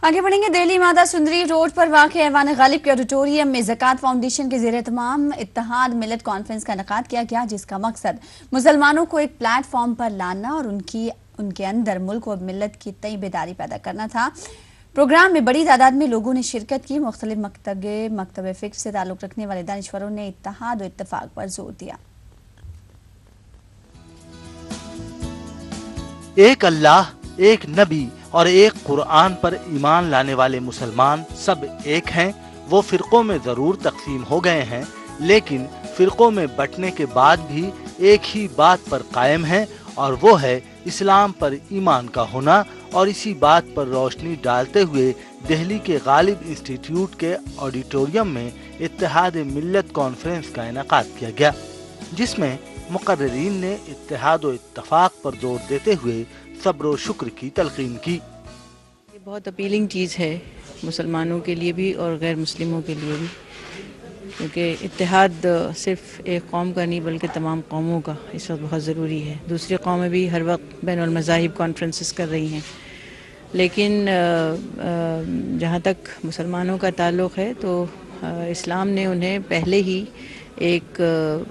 आगे बढ़ेंगे। दिल्ली माता सुंदरी रोड पर वाक़े ऐवान गालिब के ऑडिटोरियम में ज़कात फाउंडेशन के ज़ेर-ए-तमाम इत्तेहाद मिल्लत कॉन्फ्रेंस का इनेकाद किया गया, जिसका मकसद मुसलमानों को एक प्लेटफॉर्म पर लाना और उनके अंदर मुल्क और मिल्लत की तई बेदारी पैदा करना था। प्रोग्राम में बड़ी तादाद में लोगों ने शिरकत की। मुख्तलिफ मकतब फ़िक्र से ताल्लुक़ रखने वाले दानिश्वरों ने इत्तेहाद और इत्तफ़ाक़ पर जोर दिया। एक अल्लाह, एक नबी और एक कुरान पर ईमान लाने वाले मुसलमान सब एक हैं। वो फिरकों में जरूर तकसीम हो गए हैं, लेकिन फिरकों में बंटने के बाद भी एक ही बात पर कायम हैं, और वो है इस्लाम पर ईमान का होना। और इसी बात पर रोशनी डालते हुए दिल्ली के गालिब इंस्टीट्यूट के ऑडिटोरियम में इत्तेहाद मिल्लत कॉन्फ्रेंस का इनेकाद किया गया, जिसमें मुकर्रिरीन ने इत्तेहाद और इत्तफाक पर जोर देते हुए सब्र और शुक्र की तलकीन की। ये बहुत अपीलिंग चीज़ है मुसलमानों के लिए भी और गैर मुस्लिमों के लिए भी, क्योंकि इत्तेहाद सिर्फ एक कौम का नहीं बल्कि तमाम कौमों का इस वक्त बहुत ज़रूरी है। दूसरी कौमें भी हर वक्त बैनुल मज़ाहिब कॉन्फ्रेंसेस कर रही हैं, लेकिन जहाँ तक मुसलमानों का ताल्लुक़ है तो इस्लाम ने उन्हें पहले ही एक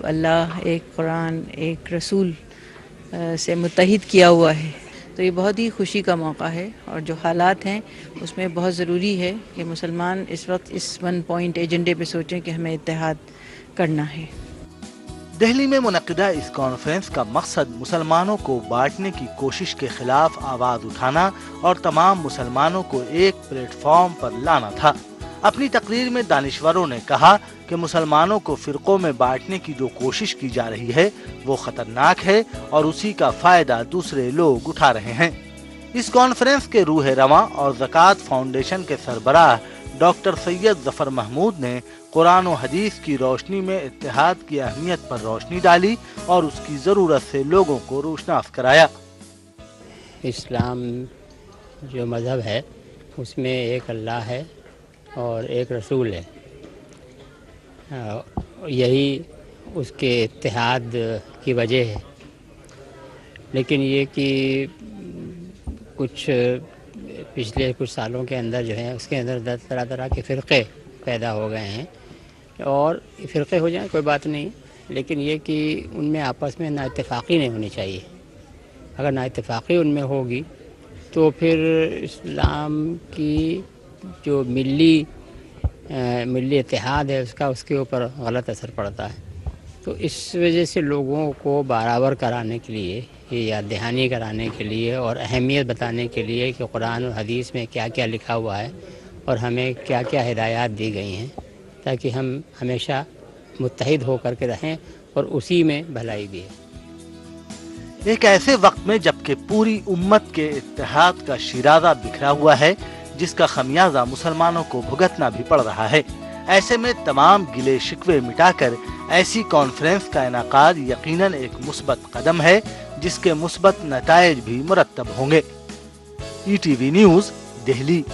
अल्लाह, एक कुरान, एक रसूल से मुत्तहिद किया हुआ है। तो ये बहुत ही खुशी का मौका है, और जो हालात हैं उसमें बहुत ज़रूरी है कि मुसलमान इस वक्त इस 1 पॉइंट एजेंडे पे सोचें कि हमें इत्तेहाद करना है। दिल्ली में मुनक्किदा इस कॉन्फ्रेंस का मकसद मुसलमानों को बांटने की कोशिश के खिलाफ आवाज़ उठाना और तमाम मुसलमानों को एक प्लेटफॉर्म पर लाना था। अपनी तकरीर में दानिश्वरों ने कहा कि मुसलमानों को फिरकों में बांटने की जो कोशिश की जा रही है वो खतरनाक है, और उसी का फायदा दूसरे लोग उठा रहे हैं। इस कॉन्फ्रेंस के रूह रवां और ज़कात फाउंडेशन के सरबराह डॉक्टर सैयद जफर महमूद ने कुरान और हदीस की रोशनी में इत्तेहाद की अहमियत पर रोशनी डाली और उसकी ज़रूरत से लोगों को रोशनास कराया। इस्लाम जो मज़हब है उसमें एक अल्लाह है और एक रसूल है, यही उसके इत्तेहाद की वजह है। लेकिन ये कि पिछले कुछ सालों के अंदर जो है उसके अंदर तरह तरह के फ़िरक़े पैदा हो गए हैं, और फ़िरक़े हो जाएं कोई बात नहीं, लेकिन ये कि उनमें आपस में नाइत्तेफ़ाक़ी नहीं होनी चाहिए। अगर नाइत्तेफ़ाक़ी उनमें होगी तो फिर इस्लाम की जो मिली इत्तेहाद है उसके ऊपर गलत असर पड़ता है। तो इस वजह से लोगों को बराबर कराने के लिए, याद दहानी कराने के लिए और अहमियत बताने के लिए कि कुरान और हदीस में क्या क्या लिखा हुआ है और हमें क्या क्या हिदायत दी गई हैं, ताकि हम हमेशा मुत्तहिद होकर के रहें और उसी में भलाई भी है। एक ऐसे वक्त में जबकि पूरी उम्मत के इत्तेहाद का शिराजा बिखरा हुआ है, जिसका खमियाजा मुसलमानों को भुगतना भी पड़ रहा है, ऐसे में तमाम गिले शिकवे मिटाकर ऐसी कॉन्फ्रेंस का इनेकाद यकीनन एक मुस्बत कदम है, जिसके मुस्बत नताइज भी मुरत्तब होंगे। ETV news, Delhi.